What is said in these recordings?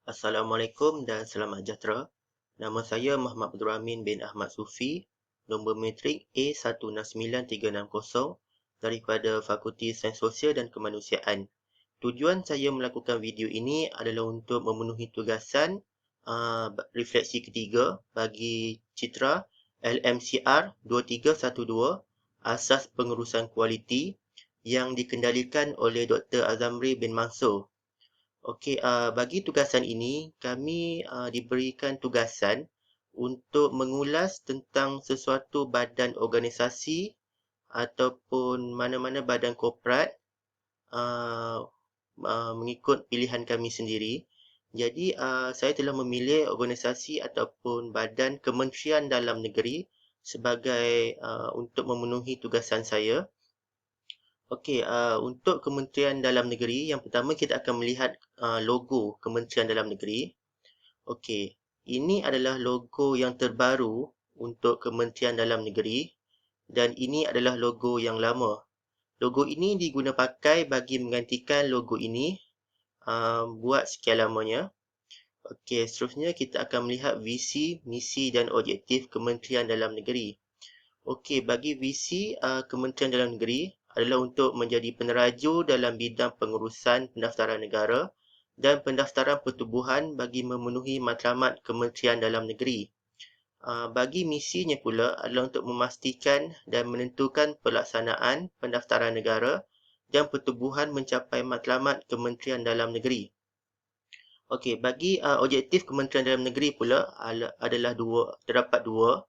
Assalamualaikum dan selamat sejahtera. Nama saya Muhammad Abdul Rahmin bin Ahmad Sufi, nombor matrik A169360 daripada Fakulti Sains Sosial dan Kemanusiaan. Tujuan saya melakukan video ini adalah untuk memenuhi tugasan refleksi ketiga bagi citra LMCR 2312 Asas Pengurusan Kualiti yang dikendalikan oleh Dr. Azamri bin Mansur. Okey, bagi tugasan ini, kami diberikan tugasan untuk mengulas tentang sesuatu badan organisasi ataupun mana-mana badan korporat mengikut pilihan kami sendiri. Jadi, saya telah memilih organisasi ataupun badan kementerian dalam negeri sebagai untuk memenuhi tugasan saya. Okey, untuk Kementerian Dalam Negeri, yang pertama kita akan melihat logo Kementerian Dalam Negeri. Okey, ini adalah logo yang terbaru untuk Kementerian Dalam Negeri dan ini adalah logo yang lama. Logo ini diguna pakai bagi menggantikan logo ini buat sekian lamanya. Okey, seterusnya kita akan melihat visi, misi dan objektif Kementerian Dalam Negeri. Okey, bagi visi Kementerian Dalam Negeri adalah untuk menjadi peneraju dalam bidang pengurusan pendaftaran negara dan pendaftaran pertubuhan bagi memenuhi matlamat Kementerian Dalam Negeri. Bagi misinya pula adalah untuk memastikan dan menentukan pelaksanaan pendaftaran negara dan pertubuhan mencapai matlamat Kementerian Dalam Negeri. Okey, bagi objektif Kementerian Dalam Negeri pula terdapat dua,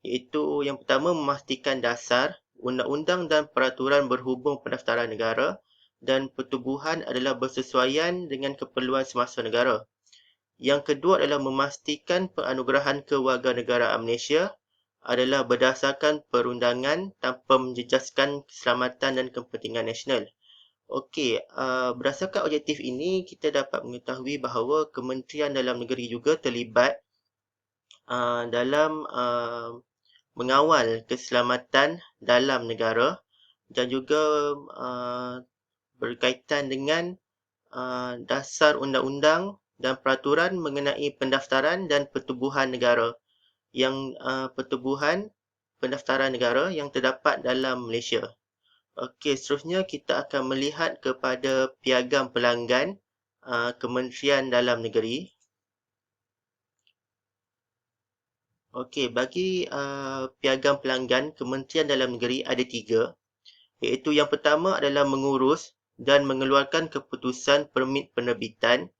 iaitu yang pertama memastikan dasar, undang-undang dan peraturan berhubung pendaftaran negara dan pertubuhan adalah bersesuaian dengan keperluan semasa negara. Yang kedua adalah memastikan penganugerahan kewarganegaraan Malaysia adalah berdasarkan perundangan tanpa menjejaskan keselamatan dan kepentingan nasional. Okey, berdasarkan objektif ini, kita dapat mengetahui bahawa Kementerian Dalam Negeri juga terlibat dalam mengawal keselamatan dalam negara dan juga berkaitan dengan dasar undang-undang dan peraturan mengenai pendaftaran dan pertubuhan negara pertubuhan pendaftaran negara yang terdapat dalam Malaysia. Okey, seterusnya kita akan melihat kepada piagam pelanggan Kementerian Dalam Negeri. Okey, bagi piagam pelanggan Kementerian Dalam Negeri ada 3, iaitu yang pertama adalah mengurus dan mengeluarkan keputusan permit penerbitan,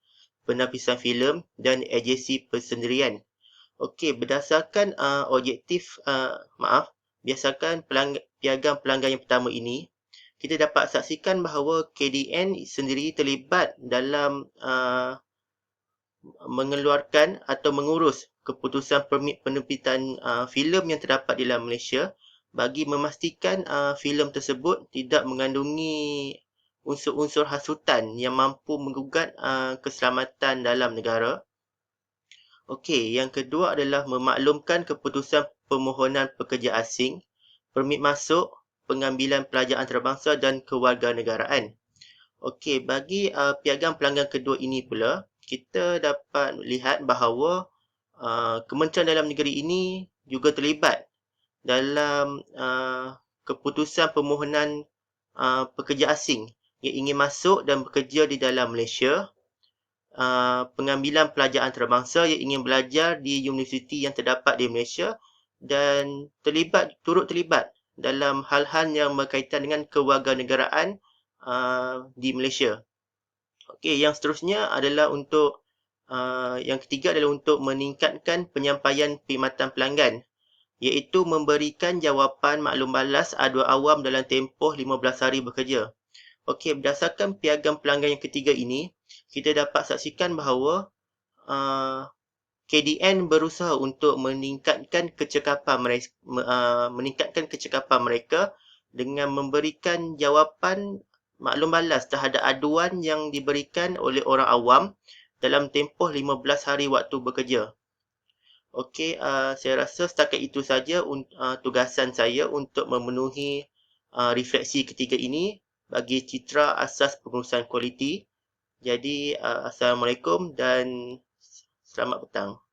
penapisan filem dan agensi persendirian. Okey, berdasarkan berdasarkan piagam pelanggan yang pertama ini, kita dapat saksikan bahawa KDN sendiri terlibat dalam mengeluarkan atau mengurus keputusan permit penerbitan filem yang terdapat di dalam Malaysia bagi memastikan filem tersebut tidak mengandungi unsur-unsur hasutan yang mampu menggugat keselamatan dalam negara. Okey, yang kedua adalah memaklumkan keputusan permohonan pekerja asing, permit masuk, pengambilan pelajar antarabangsa dan kewarganegaraan. Okey, bagi piagam pelanggan kedua ini pula, kita dapat lihat bahawa Kementerian Dalam Negeri ini juga terlibat dalam keputusan permohonan pekerja asing yang ingin masuk dan bekerja di dalam Malaysia, pengambilan pelajar antarabangsa yang ingin belajar di universiti yang terdapat di Malaysia dan turut terlibat dalam hal-hal yang berkaitan dengan kewarganegaraan di Malaysia. Okey, yang seterusnya adalah yang ketiga adalah untuk meningkatkan penyampaian perkhidmatan pelanggan, iaitu memberikan jawapan maklum balas aduan awam dalam tempoh 15 hari bekerja. Okey, berdasarkan piagam pelanggan yang ketiga ini, kita dapat saksikan bahawa KDN berusaha untuk meningkatkan kecekapan mereka dengan memberikan jawapan maklum balas terhadap aduan yang diberikan oleh orang awam dalam tempoh 15 hari waktu bekerja. Okey, saya rasa setakat itu saja tugasan saya untuk memenuhi refleksi ketiga ini bagi citra asas pengurusan kualiti. Jadi, Assalamualaikum dan selamat petang.